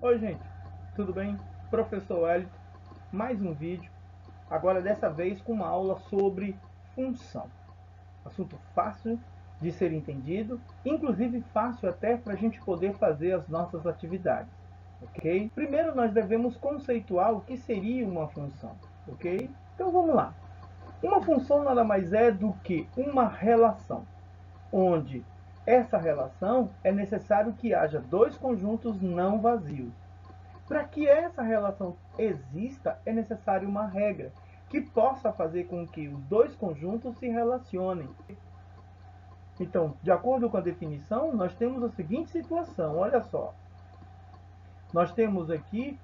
Oi gente, tudo bem? Professor Wellington, mais um vídeo, agora dessa vez com uma aula sobre função. Assunto fácil de ser entendido, inclusive fácil até para a gente poder fazer as nossas atividades, ok? Primeiro nós devemos conceituar o que seria uma função, ok? Então vamos lá. Uma função nada mais é do que uma relação, onde essa relação é necessário que haja dois conjuntos não vazios. Para que essa relação exista, é necessário uma regra que possa fazer com que os dois conjuntos se relacionem. Então, de acordo com a definição, nós temos a seguinte situação, olha só. Nós temos aqui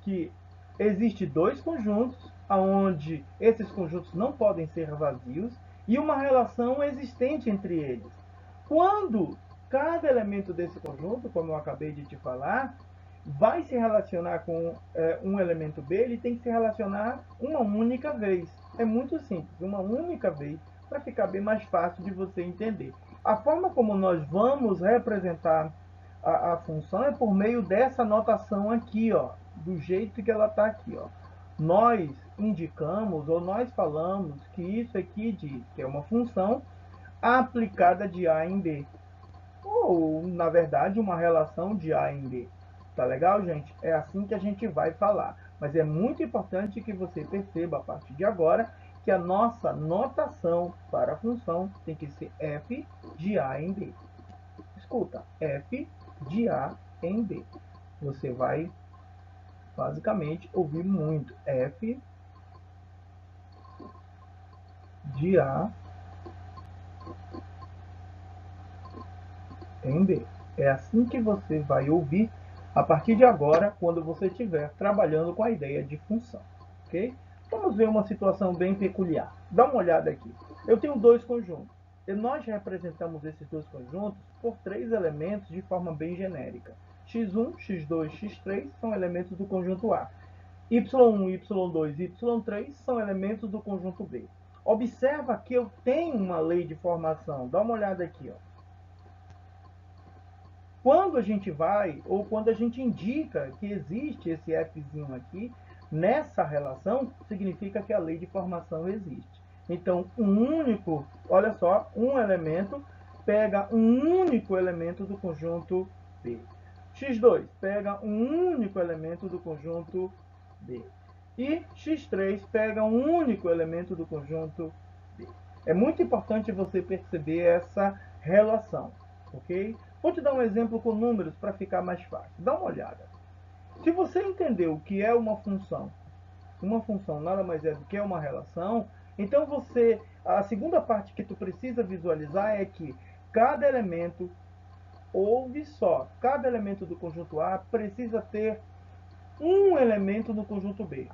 que existe dois conjuntos, onde esses conjuntos não podem ser vazios, e uma relação existente entre eles. Quando cada elemento desse conjunto, como eu acabei de te falar, vai se relacionar com um elemento B, ele tem que se relacionar uma única vez. É muito simples, uma única vez, para ficar bem mais fácil de você entender. A forma como nós vamos representar a função é por meio dessa notação aqui, ó, do jeito que ela está aqui, ó. Nós indicamos ou nós falamos que isso aqui diz que é uma função aplicada de A em B, ou na verdade uma relação de A em B. Tá legal, gente? É assim que a gente vai falar. Mas é muito importante que você perceba a partir de agora que a nossa notação para a função tem que ser f de A em B. Escuta, f de A em B. Você vai basicamente ouvir muito f de A em B. É assim que você vai ouvir a partir de agora, quando você estiver trabalhando com a ideia de função, ok? Vamos ver uma situação bem peculiar. Dá uma olhada aqui. Eu tenho dois conjuntos. E nós representamos esses dois conjuntos por três elementos de forma bem genérica. x1, x2, x3 são elementos do conjunto A. y1, y2 e y3 são elementos do conjunto B. Observa que eu tenho uma lei de formação. Dá uma olhada aqui, ó. Quando a gente vai, ou quando a gente indica que existe esse fzinho aqui, nessa relação, significa que a lei de formação existe. Então, olha só, um elemento pega um único elemento do conjunto B. x2 pega um único elemento do conjunto B. E x3 pega um único elemento do conjunto B. É muito importante você perceber essa relação, ok? Vou te dar um exemplo com números para ficar mais fácil. Dá uma olhada. Se você entendeu o que é uma função nada mais é do que uma relação, então a segunda parte que tu precisa visualizar é que cada elemento, ouve só, cada elemento do conjunto A precisa ter um elemento no conjunto B.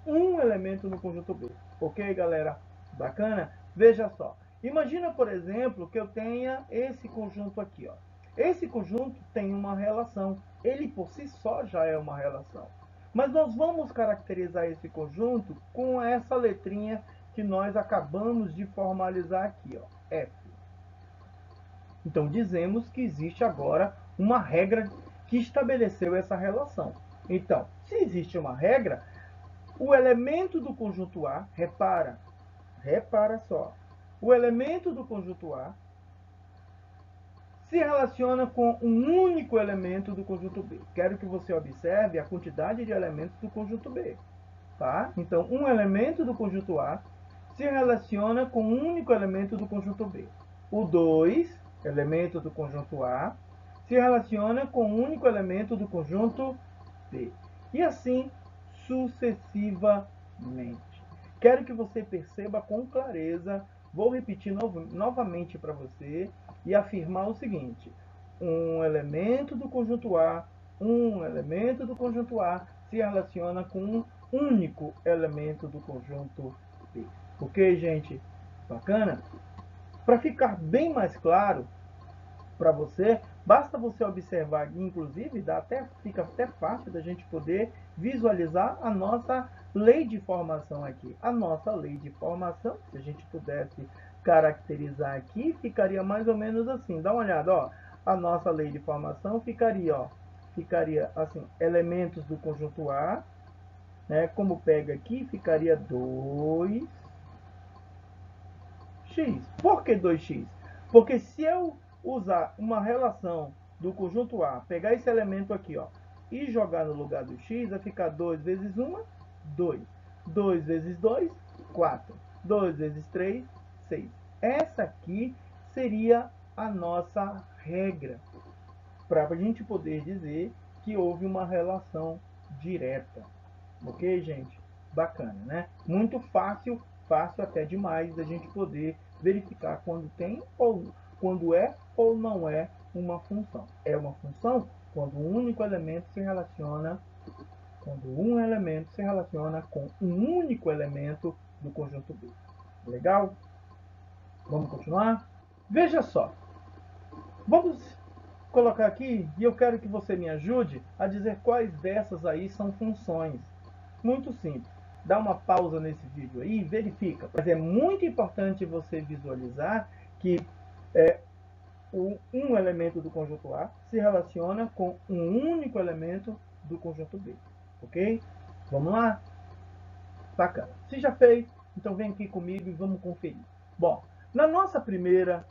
Um elemento no conjunto B. Ok, galera? Bacana? Veja só. Imagina, por exemplo, que eu tenha esse conjunto aqui, ó. Esse conjunto tem uma relação. Ele por si só já é uma relação. Mas nós vamos caracterizar esse conjunto com essa letrinha que nós acabamos de formalizar aqui, ó, F. Então dizemos que existe agora uma regra que estabeleceu essa relação. Então, se existe uma regra, o elemento do conjunto A, repara só, o elemento do conjunto A se relaciona com um único elemento do conjunto B. Quero que você observe a quantidade de elementos do conjunto B. Tá? Então, um elemento do conjunto A se relaciona com um único elemento do conjunto B. O 2, elemento do conjunto A, se relaciona com um único elemento do conjunto B. E assim sucessivamente. Quero que você perceba com clareza, vou repetir novamente para você e afirmar o seguinte: um elemento do conjunto A, um elemento do conjunto A se relaciona com um único elemento do conjunto B. Ok, gente? Bacana? Para ficar bem mais claro para você, basta você observar, inclusive, fica até fácil da gente poder visualizar a nossa lei de formação aqui. A nossa lei de formação, se a gente pudesse caracterizar aqui, ficaria mais ou menos assim. Dá uma olhada, ó. A nossa lei de formação ficaria, ó. ficaria assim, elementos do conjunto A, né? Como pega aqui, ficaria 2x. Por que 2x? Porque se eu usar uma relação do conjunto A, pegar esse elemento aqui, ó, e jogar no lugar do x, vai ficar 2 vezes 1, 2. 2 vezes 2, 4. 2 vezes 3, 6. Essa aqui seria a nossa regra, para a gente poder dizer que houve uma relação direta. Ok, gente? Bacana, né? Muito fácil, fácil até demais da gente poder verificar quando tem ou quando é ou não é uma função. É uma função quando um único elemento se relaciona, quando um elemento se relaciona com um único elemento do conjunto B. Legal? Vamos continuar? Veja só. Vamos colocar aqui e eu quero que você me ajude a dizer quais dessas aí são funções. Muito simples. Dá uma pausa nesse vídeo aí e verifica. Mas é muito importante você visualizar que um elemento do conjunto A se relaciona com um único elemento do conjunto B. Ok? Vamos lá? Bacana. Se já fez, então vem aqui comigo e vamos conferir. Bom, na nossa primeira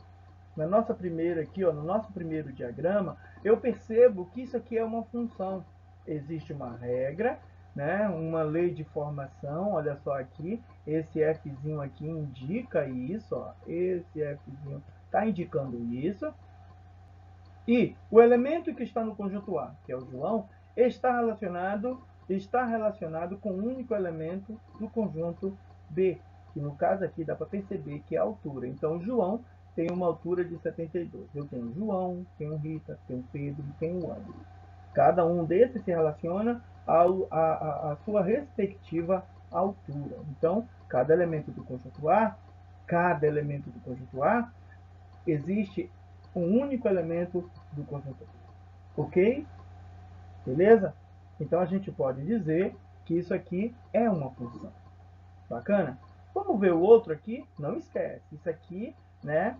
aqui, ó, no nosso primeiro diagrama, eu percebo que isso aqui é uma função. Existe uma regra, né, uma lei de formação, olha só aqui, esse Fzinho aqui indica isso, ó, esse Fzinho está indicando isso. E o elemento que está no conjunto A, que é o João, está relacionado com o único elemento do conjunto B, que no caso aqui dá para perceber que é a altura. Então, o João tem uma altura de 72. Eu tenho João, tenho Rita, tenho Pedro e tenho Ana. Cada um desses se relaciona à sua respectiva altura. Então, cada elemento do conjunto A, existe um único elemento do conjunto B. Ok? Beleza? Então, a gente pode dizer que isso aqui é uma função. Bacana? Vamos ver o outro aqui? Não esquece. Isso aqui, né,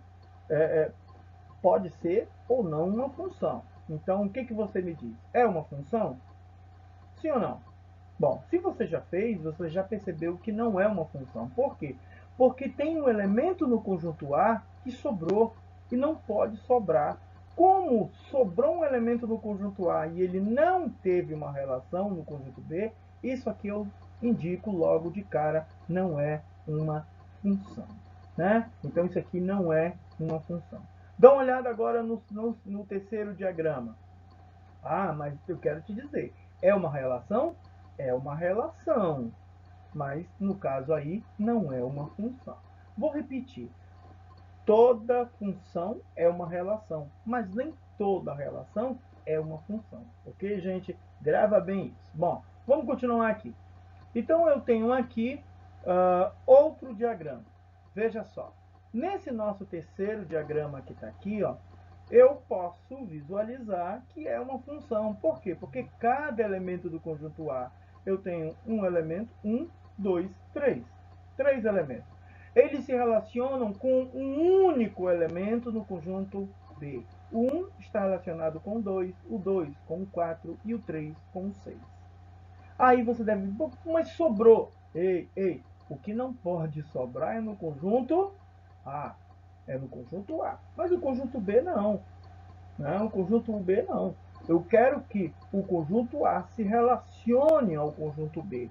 pode ser ou não uma função. Então, o que você me diz? É uma função? Sim ou não? Bom, se você já fez, você já percebeu que não é uma função. Por quê? Porque tem um elemento no conjunto A que sobrou e não pode sobrar. Como sobrou um elemento no conjunto A e ele não teve uma relação no conjunto B, isso aqui eu indico logo de cara, não é uma função. Né? Então, isso aqui não é uma função. Dá uma olhada agora no terceiro diagrama. Ah, mas eu quero te dizer, é uma relação? É uma relação, mas no caso aí não é uma função. Vou repetir, toda função é uma relação, mas nem toda relação é uma função. Ok, gente? Grava bem isso. Bom, vamos continuar aqui. Então, eu tenho aqui outro diagrama. Veja só. Nesse nosso terceiro diagrama que está aqui, ó, eu posso visualizar que é uma função. Por quê? Porque cada elemento do conjunto A, eu tenho um elemento, 1, 2, 3. 3 elementos. Eles se relacionam com um único elemento no conjunto B. O 1 está relacionado com o 2, o 2 com o 4 e o 3 com o 6. Aí você deve, mas sobrou. Ei, o que não pode sobrar é no conjunto A. É no conjunto A. Mas o conjunto B não. Não, o conjunto B não. Eu quero que o conjunto A se relacione ao conjunto B.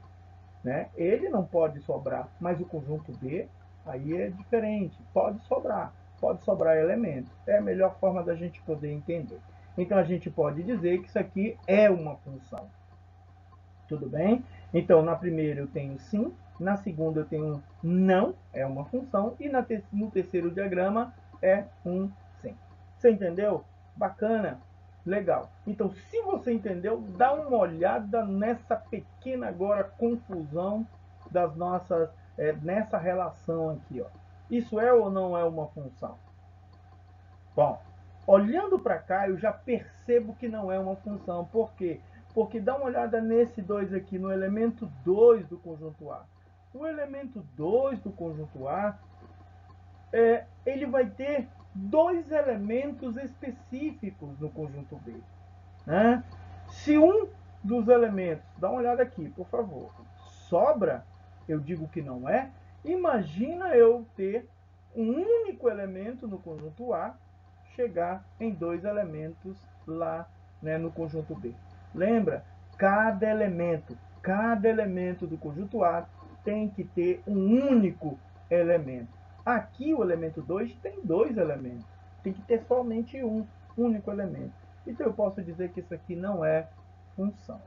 Né? Ele não pode sobrar, mas o conjunto B aí é diferente. Pode sobrar elementos. É a melhor forma da gente poder entender. Então a gente pode dizer que isso aqui é uma função. Tudo bem? Então, na primeira eu tenho sim, na segunda eu tenho não, é uma função, e no terceiro diagrama é um sim. Você entendeu? Bacana? Legal. Então, se você entendeu, dá uma olhada nessa pequena agora confusão das nossas, nessa relação aqui, ó. Isso é ou não é uma função? Bom, olhando para cá, eu já percebo que não é uma função. Por quê? Porque dá uma olhada nesse 2 aqui, no elemento 2 do conjunto A. O elemento 2 do conjunto A, ele vai ter dois elementos específicos no conjunto B. Né? Se um dos elementos, dá uma olhada aqui, por favor, sobra, eu digo que não é. Imagina eu ter um único elemento no conjunto A chegar em 2 elementos lá, né, no conjunto B. Lembra? Cada elemento do conjunto A tem que ter um único elemento. Aqui o elemento 2 tem 2 elementos. Tem que ter somente um único elemento. Então eu posso dizer que isso aqui não é função.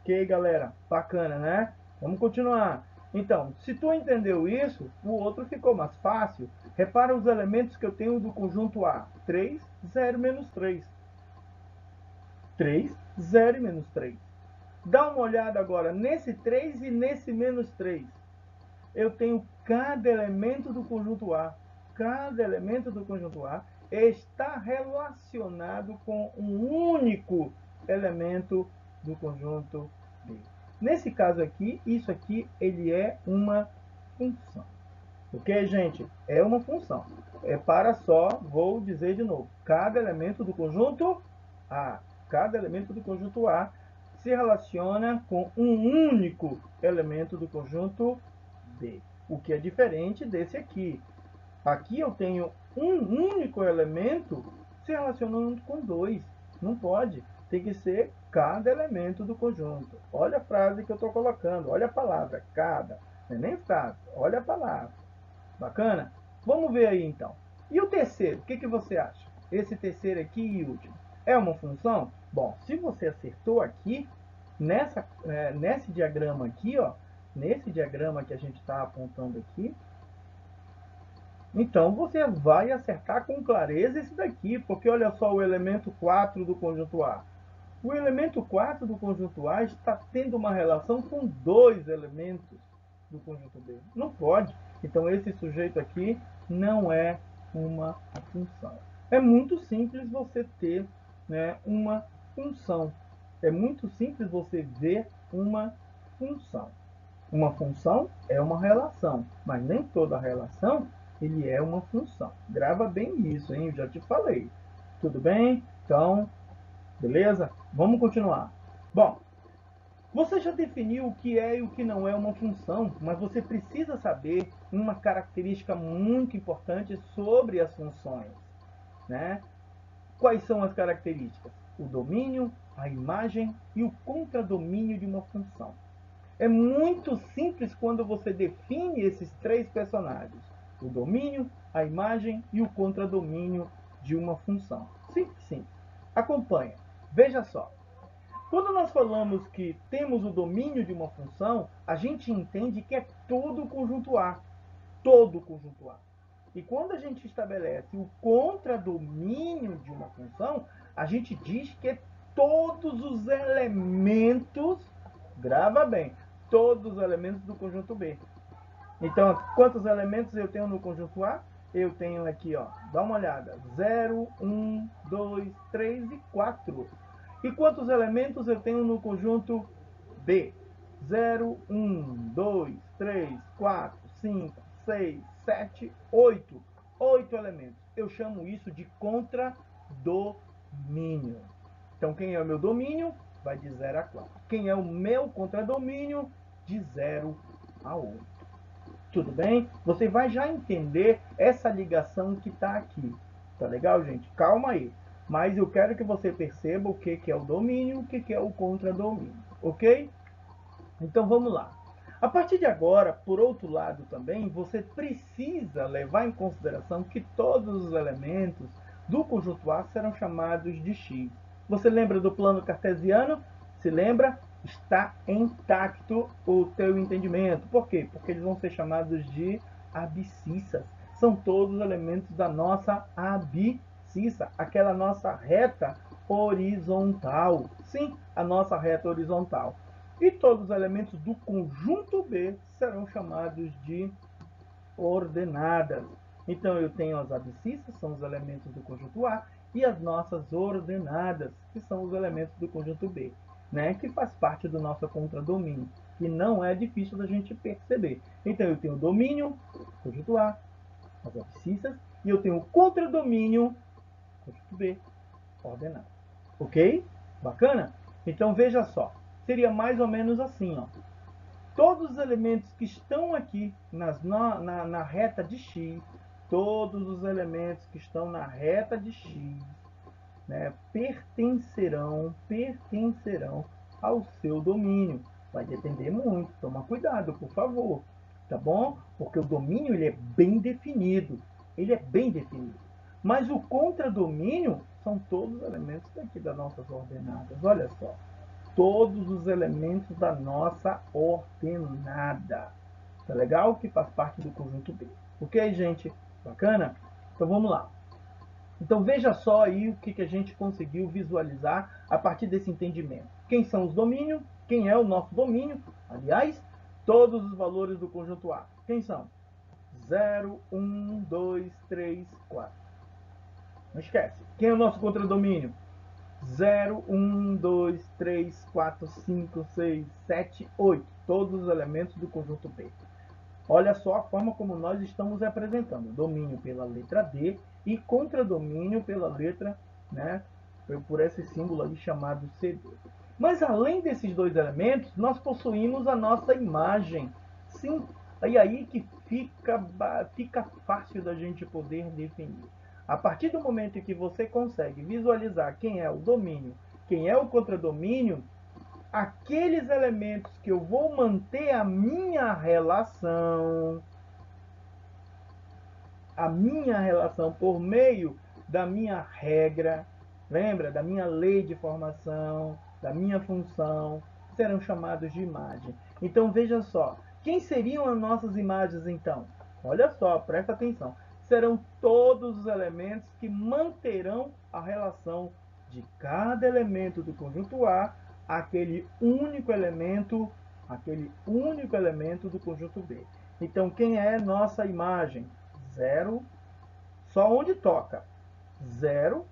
Ok, galera? Bacana, né? Vamos continuar. Então, se tu entendeu isso, o outro ficou mais fácil. Repara os elementos que eu tenho do conjunto A. 3, 0 menos 3. 3, 0 e menos 3. Dá uma olhada agora nesse 3 e nesse menos 3. Eu tenho cada elemento do conjunto A. Cada elemento do conjunto A está relacionado com um único elemento do conjunto B. Nesse caso aqui, isso aqui ele é uma função. Ok, gente? É uma função. Para só, vou dizer de novo. Cada elemento do conjunto A. Cada elemento do conjunto A se relaciona com um único elemento do conjunto B. O que é diferente desse aqui. Aqui eu tenho um único elemento se relacionando com 2. Não pode. Tem que ser cada elemento do conjunto. Olha a frase que eu estou colocando. Olha a palavra, cada. Não é nem frase. Olha a palavra. Bacana? Vamos ver aí então. E o terceiro? O que você acha? Esse terceiro aqui e último. É uma função? Bom, se você acertou aqui, nesse diagrama aqui, ó, nesse diagrama que a gente está apontando aqui, então você vai acertar com clareza esse daqui, porque olha só o elemento 4 do conjunto A. O elemento 4 do conjunto A está tendo uma relação com 2 elementos do conjunto B. Não pode. Então esse sujeito aqui não é uma função. É muito simples você ter, né, uma função. É muito simples você ver uma função. Uma função é uma relação, mas nem toda relação ele é uma função. Grava bem isso, hein? Eu já te falei. Tudo bem? Então, beleza? Vamos continuar. Bom, você já definiu o que é e o que não é uma função, mas você precisa saber uma característica muito importante sobre as funções, né? Quais são as características? O domínio, a imagem e o contradomínio de uma função. É muito simples quando você define esses 3 personagens. O domínio, a imagem e o contradomínio de uma função. Simples, simples. Acompanha. Veja só. Quando nós falamos que temos o domínio de uma função, a gente entende que é todo o conjunto A. Todo o conjunto A. E quando a gente estabelece o contradomínio de uma função, a gente diz que é todos os elementos, grava bem, todos os elementos do conjunto B. Então, quantos elementos eu tenho no conjunto A? Eu tenho aqui, ó, dá uma olhada, 0, 1, 2, 3 e 4. E quantos elementos eu tenho no conjunto B? 0, 1, 2, 3, 4, 5, 6, 7, 8. 8 elementos. Eu chamo isso de contradomínio. Então, quem é o meu domínio? Vai de 0 a 4. Quem é o meu contradomínio? De 0 a 8. Tudo bem? Você vai já entender essa ligação que está aqui. Tá legal, gente? Calma aí. Mas eu quero que você perceba o que é o domínio, o que é o contradomínio. Ok? Então vamos lá. A partir de agora, por outro lado também, você precisa levar em consideração que todos os elementos do conjunto A serão chamados de X. Você lembra do plano cartesiano? Se lembra? Está intacto o teu entendimento. Por quê? Porque eles vão ser chamados de abscissas. São todos elementos da nossa abscissa, aquela nossa reta horizontal. Sim, a nossa reta horizontal. E todos os elementos do conjunto B serão chamados de ordenadas. Então eu tenho as abscissas, são os elementos do conjunto A, e as nossas ordenadas, que são os elementos do conjunto B, né? Que faz parte do nosso contradomínio, que não é difícil da gente perceber. Então eu tenho o domínio, conjunto A, as abscissas, e eu tenho o contradomínio, conjunto B, ordenado. Ok? Bacana? Então veja só, seria mais ou menos assim, ó. Todos os elementos que estão aqui na reta de x, todos os elementos que estão na reta de x, né, pertencerão ao seu domínio. Vai depender muito, toma cuidado, por favor, tá bom? Porque o domínio ele é bem definido, Mas o contradomínio são todos os elementos daqui das nossas ordenadas. Olha só, todos os elementos da nossa ordenada. Tá legal? Que faz parte do conjunto B. Ok, gente? Bacana? Então vamos lá. Então veja só aí o que a gente conseguiu visualizar a partir desse entendimento. Quem são os domínios? Quem é o nosso domínio? Aliás, todos os valores do conjunto A. Quem são? 0, 1, 2, 3, 4. Não esquece. Quem é o nosso contradomínio? 0, 1, 2, 3, 4, 5, 6, 7, 8. Todos os elementos do conjunto B. Olha só a forma como nós estamos representando. Domínio pela letra D e contradomínio pela letra, né, por esse símbolo ali chamado CD. Mas além desses dois elementos, nós possuímos a nossa imagem. Sim, e aí que fica fácil da gente poder definir. A partir do momento em que você consegue visualizar quem é o domínio, quem é o contradomínio, aqueles elementos que eu vou manter a minha relação por meio da minha regra, lembra? Da minha lei de formação, da minha função, serão chamados de imagem. Então veja só, quem seriam as nossas imagens então? Olha só, presta atenção. Serão todos os elementos que manterão a relação de cada elemento do conjunto A, aquele único elemento do conjunto B. Então quem é nossa imagem? 0, só onde toca. 0,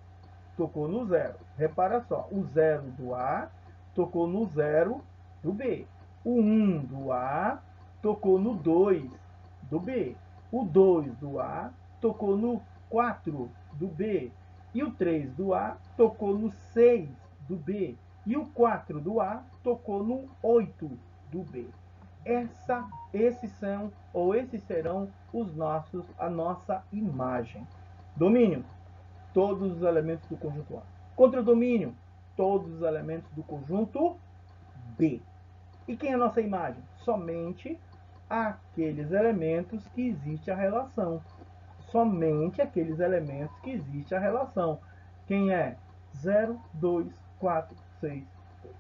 tocou no 0. Repara só, o 0 do A tocou no 0 do B. O 1 do A tocou no 2 do B. O 2 do A tocou no 4 do B. E o 3 do A tocou no 6 do B. E o 4 do A tocou no 8 do B. Esses serão a nossa imagem. Domínio, todos os elementos do conjunto A. Contradomínio, todos os elementos do conjunto B. E quem é a nossa imagem? Somente aqueles elementos que existe a relação. Somente aqueles elementos que existe a relação. Quem é? 0, 2, 4, 6, 8.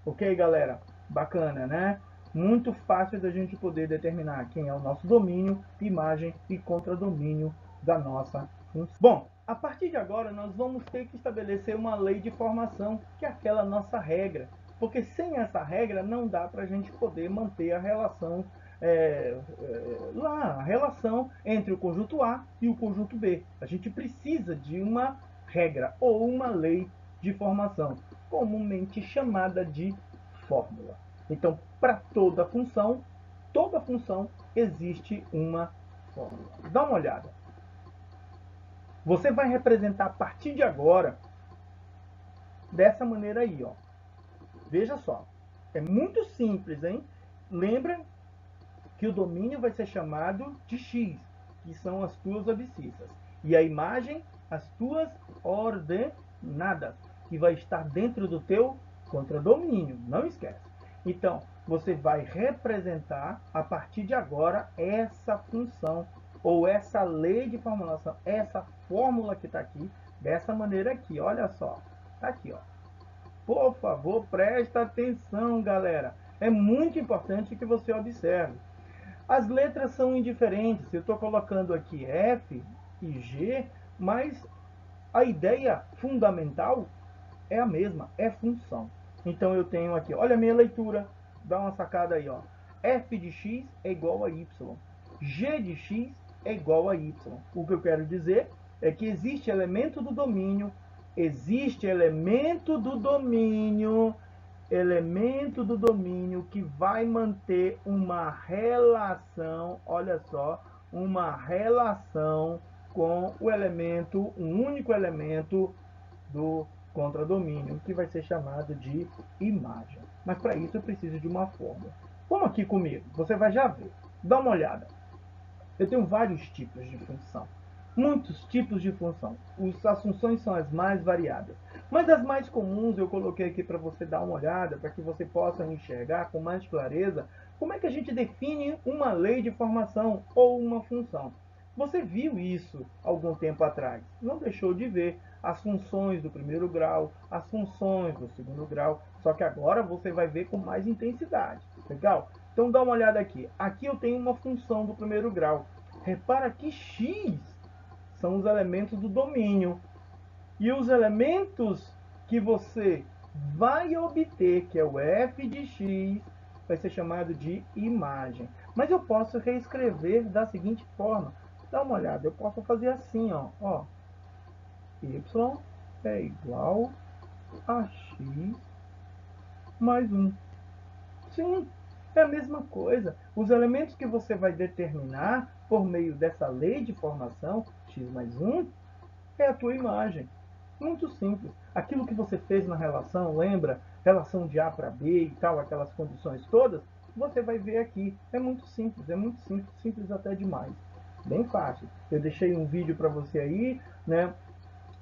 Ok, galera? Bacana, né? Muito fácil da gente poder determinar quem é o nosso domínio, imagem e contradomínio da nossa função. Bom, a partir de agora nós vamos ter que estabelecer uma lei de formação, que é aquela nossa regra. Porque sem essa regra não dá para a gente poder manter a relação a relação entre o conjunto A e o conjunto B. A gente precisa de uma regra ou uma lei de formação, comumente chamada de fórmula. Então, para toda função existe uma fórmula. Dá uma olhada. Você vai representar a partir de agora dessa maneira aí, ó. Veja só. É muito simples, hein? Lembra que o domínio vai ser chamado de x, que são as tuas abscissas. E a imagem, as tuas ordenadas, que vai estar dentro do teu contradomínio. Não esquece. Então, você vai representar, a partir de agora, essa função, ou essa lei de formulação, essa fórmula que está aqui, dessa maneira aqui. Olha só. Está aqui, ó. Por favor, presta atenção, galera. É muito importante que você observe. As letras são indiferentes. Eu estou colocando aqui F e G, mas a ideia fundamental é a mesma, é função. Então eu tenho aqui, olha a minha leitura, dá uma sacada aí, ó. F de x é igual a y. G de x é igual a y. O que eu quero dizer é que existe elemento do domínio que vai manter uma relação, olha só, uma relação com o elemento, um único elemento do contradomínio, que vai ser chamado de imagem. Mas para isso eu preciso de uma fórmula. Vamos aqui comigo, você vai já ver. Dá uma olhada. Eu tenho vários tipos de função. Muitos tipos de função. As funções são as mais variadas. Mas as mais comuns eu coloquei aqui para você dar uma olhada, para que você possa enxergar com mais clareza como é que a gente define uma lei de formação ou uma função. Você viu isso algum tempo atrás. Não deixou de ver as funções do primeiro grau, as funções do segundo grau, só que agora você vai ver com mais intensidade. Legal? Então dá uma olhada aqui. Aqui eu tenho uma função do primeiro grau. Repara que x são os elementos do domínio. E os elementos que você vai obter, que é o f de x, vai ser chamado de imagem. Mas eu posso reescrever da seguinte forma. Dá uma olhada, eu posso fazer assim, ó. Y é igual a x mais 1. Sim, é a mesma coisa. Os elementos que você vai determinar por meio dessa lei de formação, x mais 1, é a tua imagem. Muito simples. Aquilo que você fez na relação, lembra? Relação de A para B e tal, aquelas condições todas, você vai ver aqui. É muito simples, simples até demais. Bem fácil. Eu deixei um vídeo para você aí, né?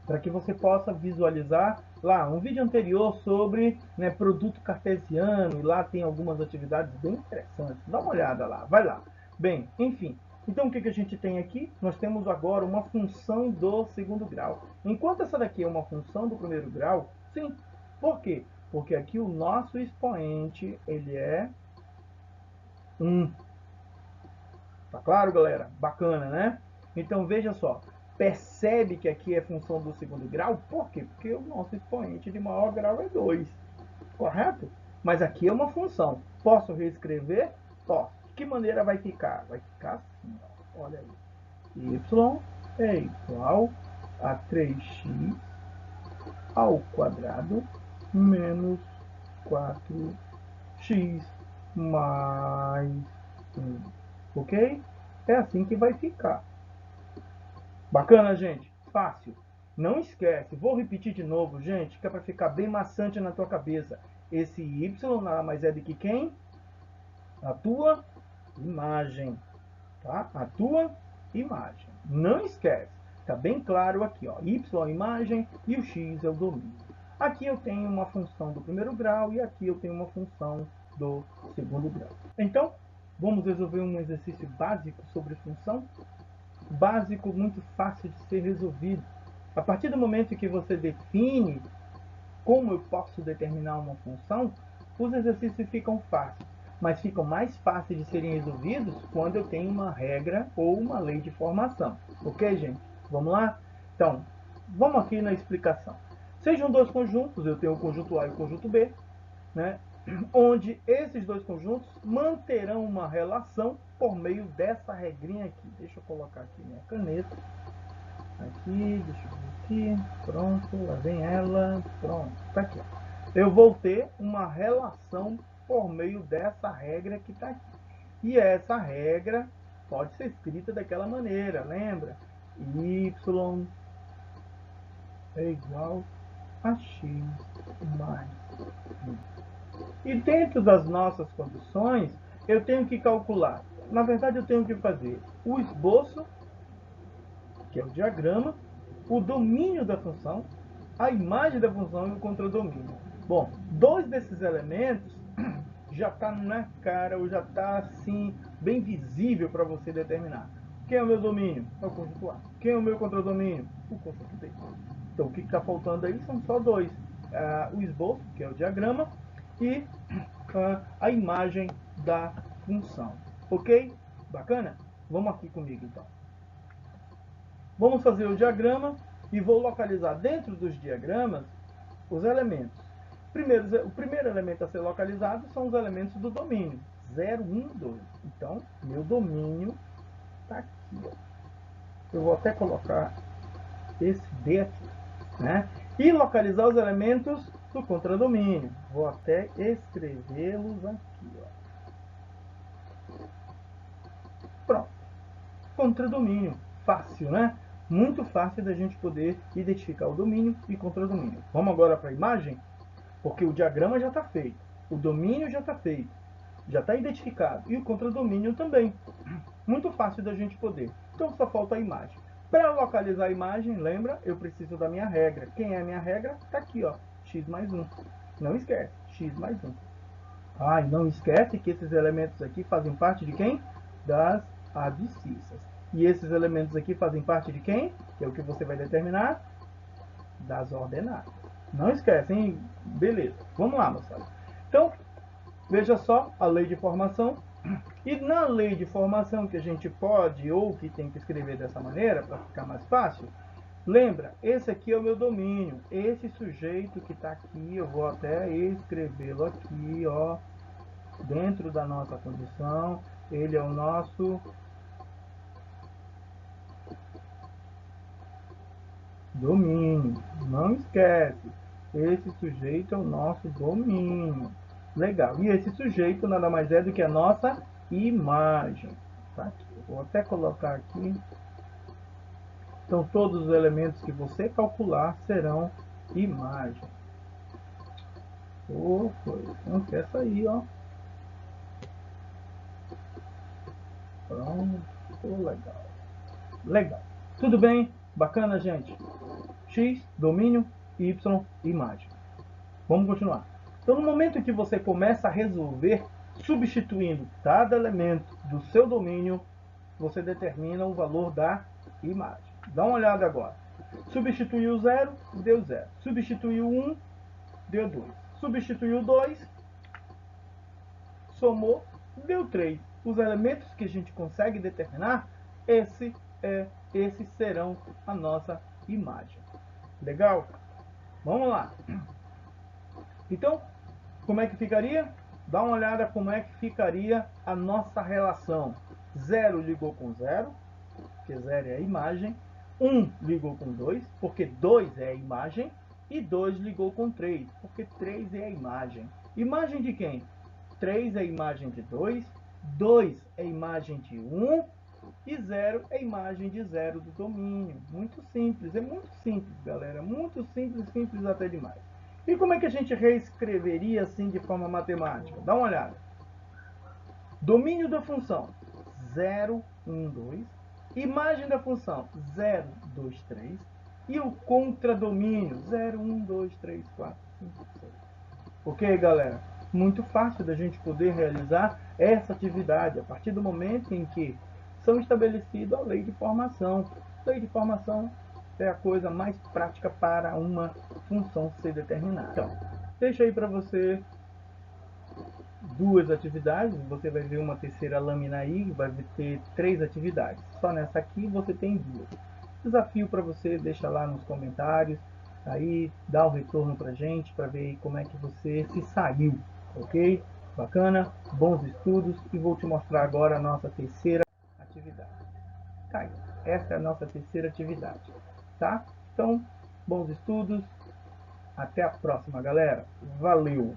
Para que você possa visualizar lá um vídeo anterior sobre, né, produto cartesiano, e lá tem algumas atividades bem interessantes. Dá uma olhada lá, vai lá. Bem, enfim, então o que a gente tem aqui? Nós temos agora uma função do segundo grau. Enquanto essa daqui é uma função do primeiro grau, sim. Por quê? Porque aqui o nosso expoente, ele é 1. Tá claro, galera? Bacana, né? Então, veja só. Percebe que aqui é função do segundo grau? Por quê? Porque o nosso expoente de maior grau é 2. Correto? Mas aqui é uma função. Posso reescrever? Posso. De que maneira vai ficar? Vai ficar assim, ó. Olha aí. Y é igual a 3x ao quadrado menos 4x mais 1. Ok? É assim que vai ficar. Bacana, gente? Fácil. Não esquece, vou repetir de novo, gente, que é para ficar bem maçante na tua cabeça. Esse y nada mais é do que quem? A tua imagem, tá? A tua imagem. Não esquece. Tá bem claro aqui, ó. Y é a imagem e o x é o domínio. Aqui eu tenho uma função do primeiro grau e aqui eu tenho uma função do segundo grau. Então, vamos resolver um exercício básico sobre função? Básico, muito fácil de ser resolvido. A partir do momento que você define como eu posso determinar uma função, os exercícios ficam fáceis, mas ficam mais fáceis de serem resolvidos quando eu tenho uma regra ou uma lei de formação. Ok, gente? Vamos lá? Então, vamos aqui na explicação. Sejam dois conjuntos, eu tenho o conjunto A e o conjunto B, né? Onde esses dois conjuntos manterão uma relação por meio dessa regrinha aqui. Deixa eu colocar aqui minha caneta. Aqui, deixa eu ver aqui. Pronto, lá vem ela. Pronto, tá aqui. Eu vou ter uma relação por meio dessa regra que está aqui. E essa regra pode ser escrita daquela maneira, lembra? Y é igual a x mais 1. E dentro das nossas condições, eu tenho que calcular. Na verdade, eu tenho que fazer o esboço, que é o diagrama, o domínio da função, a imagem da função e o contradomínio. Bom, dois desses elementos já está na cara, ou já está assim, bem visível para você determinar. Quem é o meu domínio? É o conjunto A. Quem é o meu contradomínio? O conjunto B. Então, o que está faltando aí são só dois. O esboço, que é o diagrama, e a imagem da função. Ok? Bacana? Vamos aqui comigo, então. Vamos fazer o diagrama e vou localizar dentro dos diagramas os elementos. O primeiro elemento a ser localizado são os elementos do domínio. 0, 1, 2. Então, meu domínio está aqui. Ó. Eu vou até colocar esse D aqui. Né? E localizar os elementos do contradomínio. Vou até escrevê-los aqui. Ó. Pronto. Contradomínio. Fácil, né? Muito fácil da gente poder identificar o domínio e contradomínio. Vamos agora para a imagem? Porque o diagrama já está feito, o domínio já está feito, já está identificado, e o contradomínio também. Muito fácil da gente poder. Então só falta a imagem. Para localizar a imagem, lembra, eu preciso da minha regra. Quem é a minha regra? Está aqui, ó, x mais 1. Não esquece, x mais 1. Ah, e não esquece que esses elementos aqui fazem parte de quem? Das abscissas. E esses elementos aqui fazem parte de quem? Que é o que você vai determinar? Das ordenadas. Não esquece, hein? Beleza. Vamos lá, moçada. Então, veja só a lei de formação. E na lei de formação que a gente pode ou que tem que escrever dessa maneira, para ficar mais fácil, lembra, esse aqui é o meu domínio. Esse sujeito que está aqui, eu vou até escrevê-lo aqui, ó, dentro da nossa condição. Ele é o nosso domínio. Não esquece, esse sujeito é o nosso domínio. Legal. E esse sujeito nada mais é do que a nossa imagem. Tá aqui. Vou até colocar aqui. Então, todos os elementos que você calcular serão imagem. Oh, coisa. Não quer sair, ó. Pronto. Oh, legal. Legal. Tudo bem? Bacana, gente? X, domínio, Y, imagem. Vamos continuar. Então, no momento que você começa a resolver substituindo cada elemento do seu domínio, você determina o valor da imagem. Dá uma olhada agora. Substituiu 0, deu 0. Substituiu 1, deu 2. Substituiu 2, somou, deu 3. Os elementos que a gente consegue determinar, esses serão a nossa imagem. Legal? Vamos lá. Então, como é que ficaria? Dá uma olhada como é que ficaria a nossa relação. 0 ligou com 0, porque 0 é a imagem. 1 ligou com 2, porque 2 é a imagem. E 2 ligou com 3, porque 3 é a imagem. Imagem de quem? 3 é a imagem de 2, 2 é a imagem de 1 e 0 é a imagem de 0 do domínio. Muito simples, é muito simples, galera. Muito simples, simples até demais. E como é que a gente reescreveria assim de forma matemática? Dá uma olhada. Domínio da função 0, 1, 2. Imagem da função 0, 2, 3. E o contradomínio 0, 1, 2, 3, 4, 5, 6. Ok, galera? Muito fácil da gente poder realizar essa atividade a partir do momento em que são estabelecidas a lei de formação. Lei de formação é a coisa mais prática para uma função ser determinada. Então, deixa aí para você duas atividades, você vai ver uma terceira lâmina aí, vai ter 3 atividades. Só nessa aqui você tem 2. Desafio para você, deixa lá nos comentários, aí dá o retorno pra gente, para ver como é que você se saiu, ok? Bacana? Bons estudos e vou te mostrar agora a nossa terceira atividade. Tá aí, essa é a nossa terceira atividade, tá? Então, bons estudos, até a próxima, galera. Valeu!